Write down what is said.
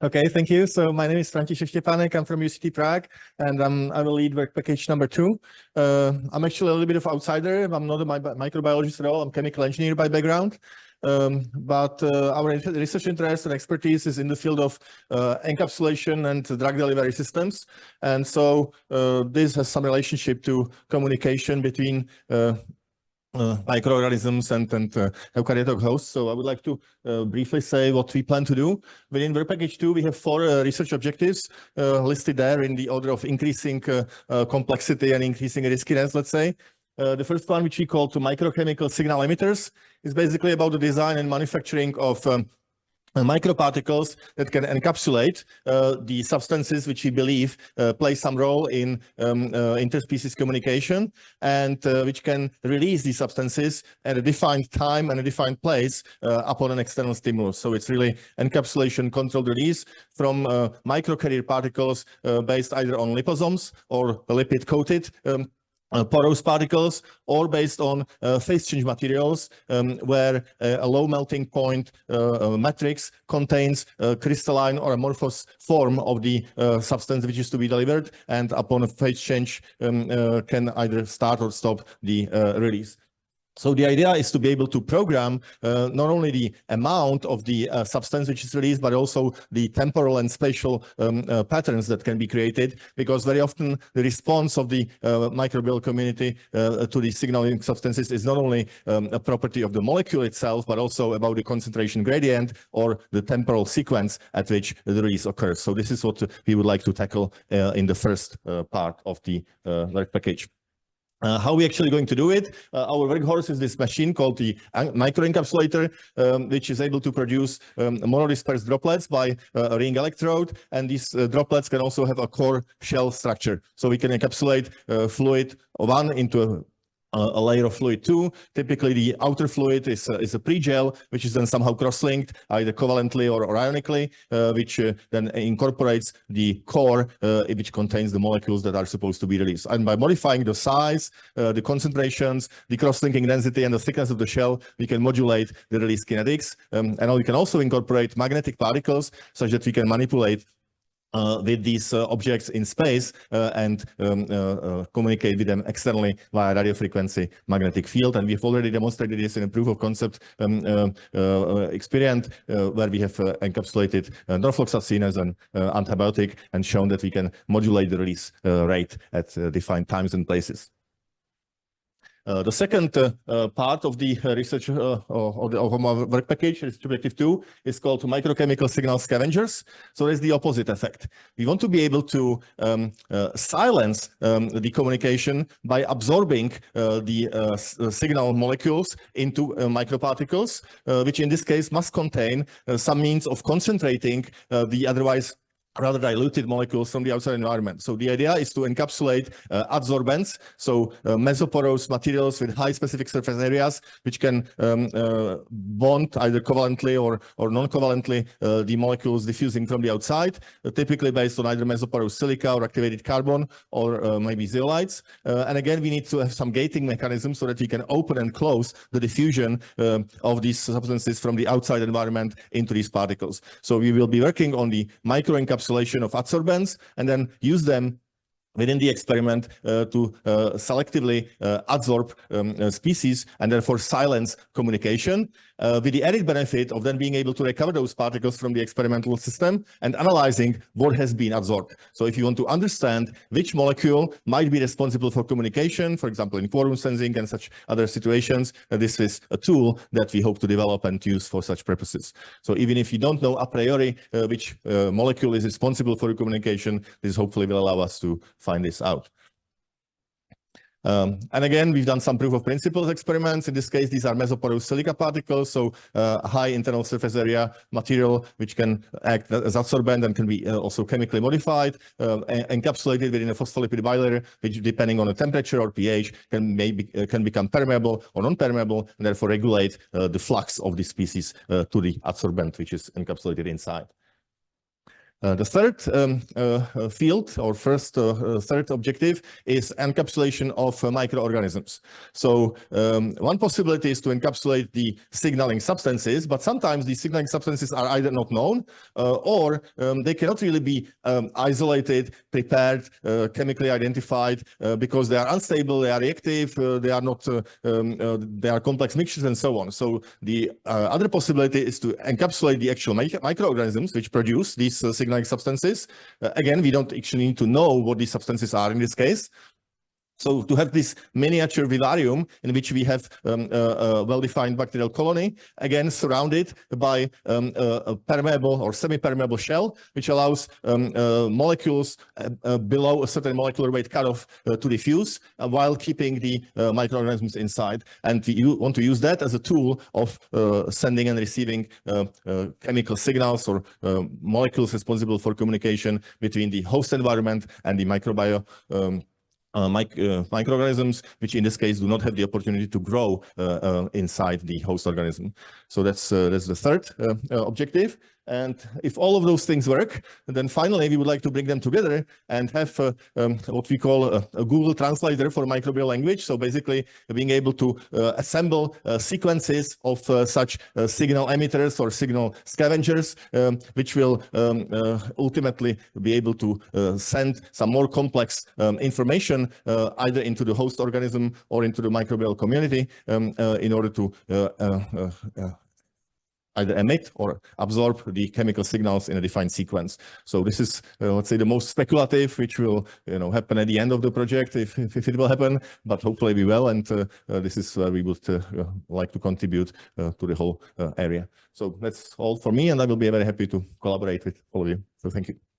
Okay, thank you. So my name is František Štěpánek. I'm from UCT Prague, and I will lead work package number 2. I'm actually a little bit of outsider. I'm not a microbiologist at all. I'm a chemical engineer by background. But our research interest and expertise is in the field of encapsulation and drug delivery systems. And so this has some relationship to communication between microorganisms and eukaryotic hosts. So I would like to briefly say what we plan to do. Within work package 2, we have 4 research objectives listed there in the order of increasing complexity and increasing riskiness, let's say. The first one, which we call to microchemical signal emitters, is basically about the design and manufacturing of microparticles that can encapsulate the substances which we believe play some role in interspecies communication, and which can release these substances at a defined time and a defined place upon an external stimulus. So it's really encapsulation controlled release from microcarrier particles based either on liposomes or lipid-coated porous particles, or based on phase change materials where a low melting point matrix contains a crystalline or amorphous form of the substance which is to be delivered, and upon a phase change can either start or stop the release. So the idea is to be able to program not only the amount of the substance which is released, but also the temporal and spatial patterns that can be created, because very often the response of the microbial community to the signaling substances is not only a property of the molecule itself, but also about the concentration gradient or the temporal sequence at which the release occurs. So this is what we would like to tackle in the first part of the work package. How are we actually going to do it? Our workhorse is this machine called the microencapsulator, which is able to produce monodispersed droplets by a ring electrode, and these droplets can also have a core shell structure. So we can encapsulate fluid 1 into a layer of fluid 2. Typically, the outer fluid is a pre-gel, which is then somehow cross-linked, either covalently or ionically, which then incorporates the core, which contains the molecules that are supposed to be released. And by modifying the size, the concentrations, the cross-linking density, and the thickness of the shell, we can modulate the release kinetics. And we can also incorporate magnetic particles, such that we can manipulate with these objects in space and communicate with them externally via radio frequency magnetic field. And we've already demonstrated this in a proof of concept experiment where we have encapsulated norfloxacin as an antibiotic and shown that we can modulate the release rate at defined times and places. The second part of the research of our work package, objective 2, is called to microchemical signal scavengers. So it's the opposite effect. We want to be able to silence the communication by absorbing the signal molecules into microparticles, which in this case must contain some means of concentrating the otherwise rather diluted molecules from the outside environment. So the idea is to encapsulate adsorbents, so mesoporous materials with high specific surface areas, which can bond either covalently or non-covalently the molecules diffusing from the outside, typically based on either mesoporous silica or activated carbon or maybe zeolites. And again, we need to have some gating mechanism so that we can open and close the diffusion of these substances from the outside environment into these particles. So we will be working on the microencapsulation of adsorbents and then use them within the experiment to selectively adsorb species and therefore silence communication, with the added benefit of then being able to recover those particles from the experimental system and analyzing what has been adsorbed. So if you want to understand which molecule might be responsible for communication, for example, in quorum sensing and such other situations, this is a tool that we hope to develop and use for such purposes. So even if you don't know a priori which molecule is responsible for communication, this hopefully will allow us to find this out. And again, we've done some proof of principles experiments. In this case, these are mesoporous silica particles, so high internal surface area material, which can act as adsorbent and can be also chemically modified, encapsulated within a phospholipid bilayer, which depending on the temperature or pH can become permeable or non-permeable, and therefore regulate the flux of the species to the adsorbent, which is encapsulated inside. The third field, or third objective, is encapsulation of microorganisms. So one possibility is to encapsulate the signaling substances, but sometimes these signaling substances are either not known or they cannot really be isolated, prepared, chemically identified because they are unstable, they are reactive, they are not, they are complex mixtures and so on. So the other possibility is to encapsulate the actual microorganisms which produce these signaling substances. Again, we don't actually need to know what these substances are in this case. So to have this miniature vivarium in which we have a well-defined bacterial colony, again surrounded by a permeable or semi-permeable shell, which allows molecules below a certain molecular weight cutoff to diffuse while keeping the microorganisms inside. And we want to use that as a tool of sending and receiving chemical signals or molecules responsible for communication between the host environment and the microbiome. Microorganisms, which in this case do not have the opportunity to grow inside the host organism. So that's the third objective. And if all of those things work, then finally we would like to bring them together and have what we call a Google translator for microbial language. So basically being able to assemble sequences of such signal emitters or signal scavengers, which will ultimately be able to send some more complex information either into the host organism or into the microbial community in order to either emit or absorb the chemical signals in a defined sequence. So this is, let's say, the most speculative, which will, happen at the end of the project, if it will happen. But hopefully we will, and this is where we would like to contribute to the whole area. So that's all for me, and I will be very happy to collaborate with all of you. So thank you.